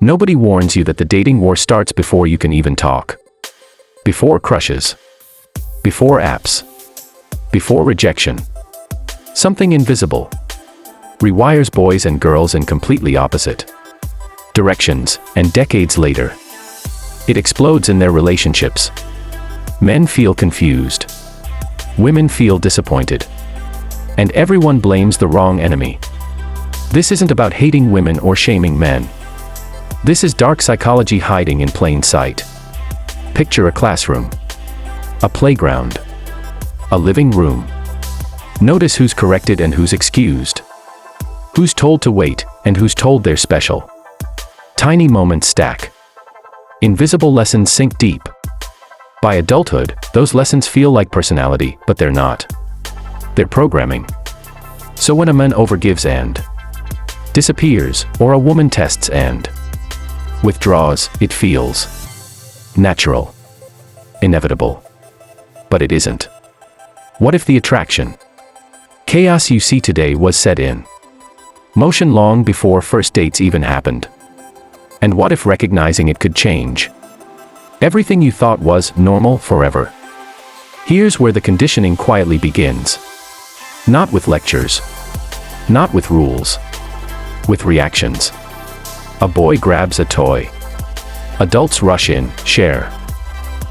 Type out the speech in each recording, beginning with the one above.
Nobody warns you that the dating war starts before you can even talk. Before crushes. Before apps. Before rejection. Something invisible rewires boys and girls in completely opposite directions, and decades later, it explodes in their relationships. Men feel confused. Women feel disappointed. And everyone blames the wrong enemy. This isn't about hating women or shaming men. This is dark psychology hiding in plain sight. Picture a classroom. A playground. A living room. Notice who's corrected and who's excused. Who's told to wait, and who's told they're special. Tiny moments stack. Invisible lessons sink deep. By adulthood, those lessons feel like personality, but they're not. They're programming. So when a man overgives and disappears, or a woman tests and withdraws, it feels natural, inevitable. But it isn't. What if the attraction, chaos you see today was set in motion long before first dates even happened? And what if recognizing it could change everything you thought was normal forever? Here's where the conditioning quietly begins. Not with lectures. Not with rules. With reactions. A boy grabs a toy. Adults rush in, share.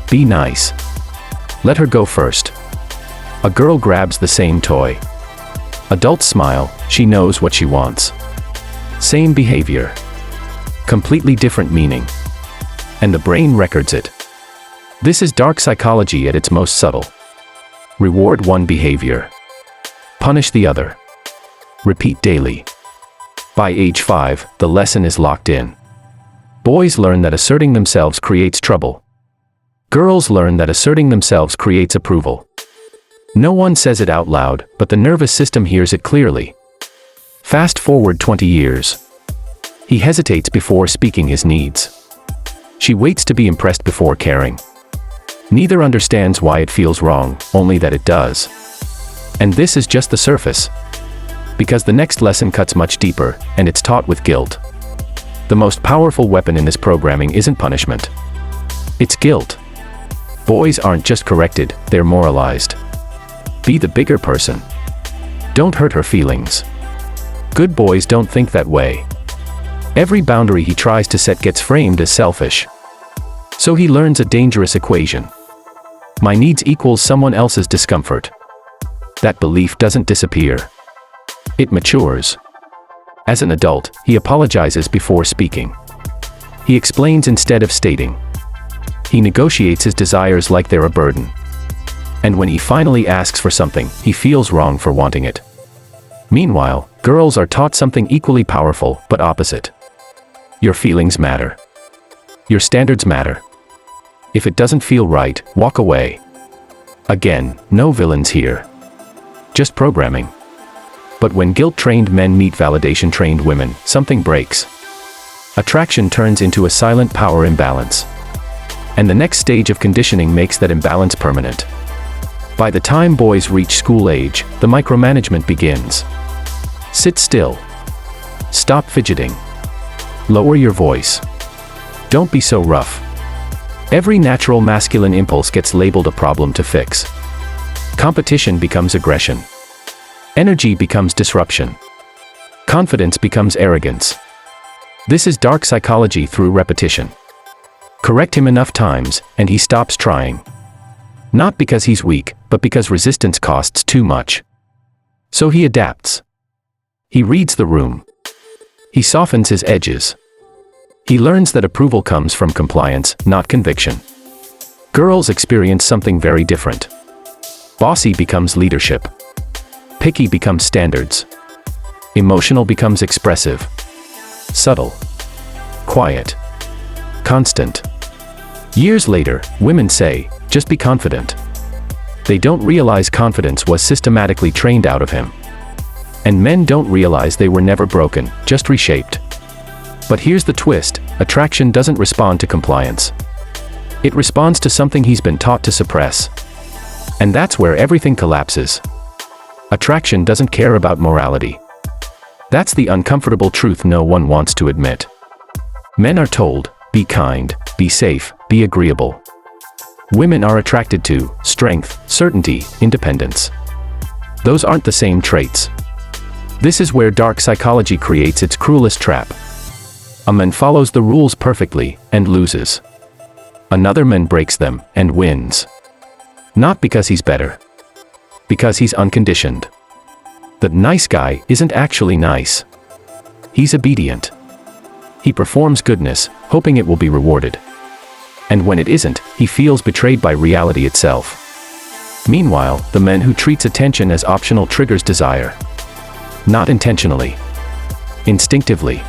Be nice. Let her go first. A girl grabs the same toy. Adults smile, she knows what she wants. Same behavior. Completely different meaning. And the brain records it. This is dark psychology at its most subtle. Reward one behavior. Punish the other. Repeat daily. By age 5, the lesson is locked in. Boys learn that asserting themselves creates trouble. Girls learn that asserting themselves creates approval. No one says it out loud, but the nervous system hears it clearly. Fast forward 20 years. He hesitates before speaking his needs. She waits to be impressed before caring. Neither understands why it feels wrong, only that it does. And this is just the surface. Because the next lesson cuts much deeper, and it's taught with guilt. The most powerful weapon in this programming isn't punishment. It's guilt. Boys aren't just corrected, they're moralized. Be the bigger person. Don't hurt her feelings. Good boys don't think that way. Every boundary he tries to set gets framed as selfish. So he learns a dangerous equation. My needs equals someone else's discomfort. That belief doesn't disappear. It matures. As an adult, he apologizes before speaking. He explains instead of stating. He negotiates his desires like they're a burden. And when he finally asks for something, he feels wrong for wanting it. Meanwhile, girls are taught something equally powerful, but opposite. Your feelings matter. Your standards matter. If it doesn't feel right, walk away. Again, no villains here. Just programming. But when guilt-trained men meet validation-trained women, something breaks. Attraction turns into a silent power imbalance. And the next stage of conditioning makes that imbalance permanent. By the time boys reach school age, the micromanagement begins. Sit still. Stop fidgeting. Lower your voice. Don't be so rough. Every natural masculine impulse gets labeled a problem to fix. Competition becomes aggression. Energy becomes disruption. Confidence becomes arrogance. This is dark psychology through repetition. Correct him enough times, and he stops trying. Not because he's weak, but because resistance costs too much. So he adapts. He reads the room. He softens his edges. He learns that approval comes from compliance, not conviction. Girls experience something very different. Bossy becomes leadership. Picky becomes standards. Emotional becomes expressive. Subtle. Quiet. Constant. Years later, women say, just be confident. They don't realize confidence was systematically trained out of him. And men don't realize they were never broken, just reshaped. But here's the twist, attraction doesn't respond to compliance. It responds to something he's been taught to suppress. And that's where everything collapses. Attraction doesn't care about morality. That's the uncomfortable truth no one wants to admit. Men are told, be kind, be safe, be agreeable. Women are attracted to strength, certainty, independence. Those aren't the same traits. This is where dark psychology creates its cruelest trap. A man follows the rules perfectly and loses. Another man breaks them and wins. Not because he's better. Because he's unconditioned. The nice guy isn't actually nice. He's obedient. He performs goodness, hoping it will be rewarded. And when it isn't, he feels betrayed by reality itself. Meanwhile, the man who treats attention as optional triggers desire. Not intentionally. Instinctively.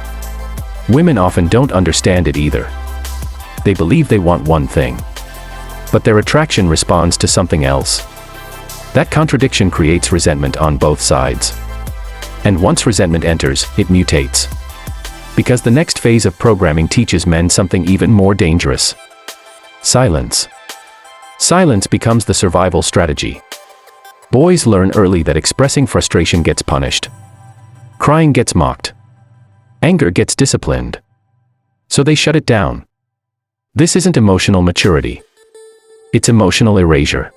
Women often don't understand it either. They believe they want one thing. But their attraction responds to something else. That contradiction creates resentment on both sides. And once resentment enters, it mutates. Because the next phase of programming teaches men something even more dangerous. Silence. Silence becomes the survival strategy. Boys learn early that expressing frustration gets punished. Crying gets mocked. Anger gets disciplined. So they shut it down. This isn't emotional maturity. It's emotional erasure.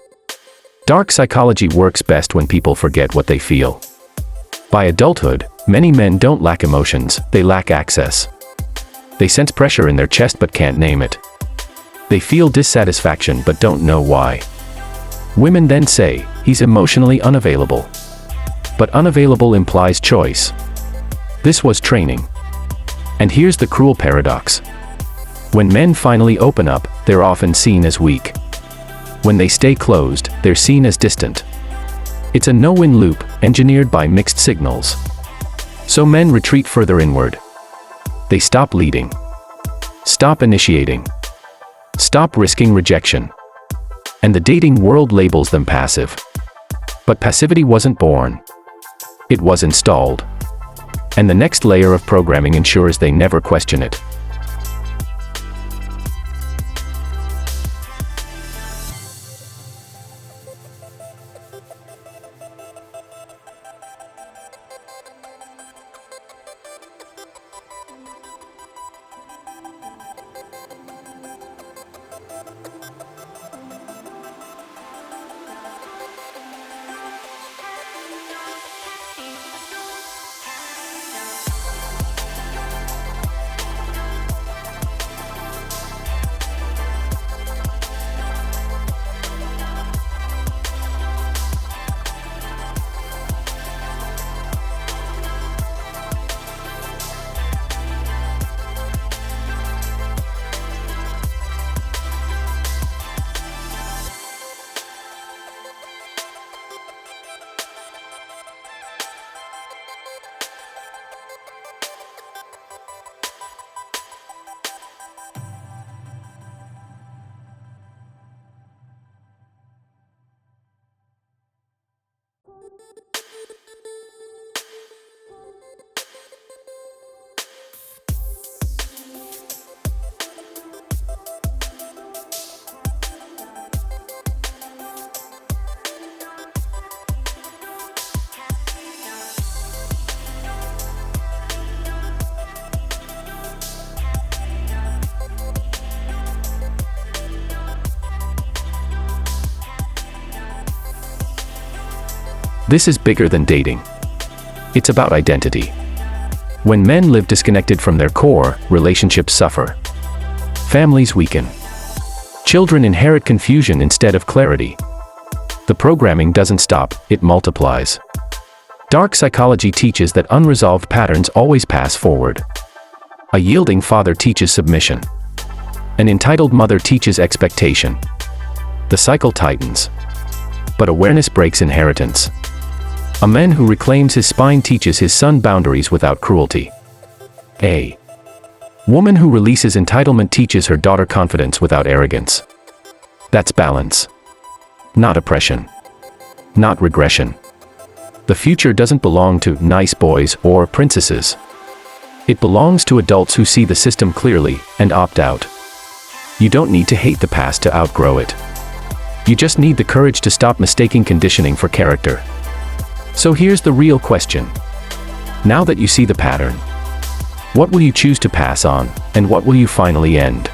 Dark psychology works best when people forget what they feel. By adulthood, many men don't lack emotions, they lack access. They sense pressure in their chest but can't name it. They feel dissatisfaction but don't know why. Women then say, he's emotionally unavailable. But unavailable implies choice. This was training. And here's the cruel paradox. When men finally open up, they're often seen as weak. When they stay closed, they're seen as distant. It's a no-win loop, engineered by mixed signals. So men retreat further inward. They stop leading. Stop initiating. Stop risking rejection. And the dating world labels them passive. But passivity wasn't born. It was installed. And the next layer of programming ensures they never question it. This is bigger than dating. It's about identity. When men live disconnected from their core, relationships suffer. Families weaken. Children inherit confusion instead of clarity. The programming doesn't stop, it multiplies. Dark psychology teaches that unresolved patterns always pass forward. A yielding father teaches submission. An entitled mother teaches expectation. The cycle tightens. But awareness breaks inheritance. A man who reclaims his spine teaches his son boundaries without cruelty. A woman who releases entitlement teaches her daughter confidence without arrogance. That's balance. Not oppression. Not regression. The future doesn't belong to nice boys or princesses. It belongs to adults who see the system clearly and opt out. You don't need to hate the past to outgrow it. You just need the courage to stop mistaking conditioning for character. So here's the real question. Now that you see the pattern, What will you choose to pass on, and what will you finally end?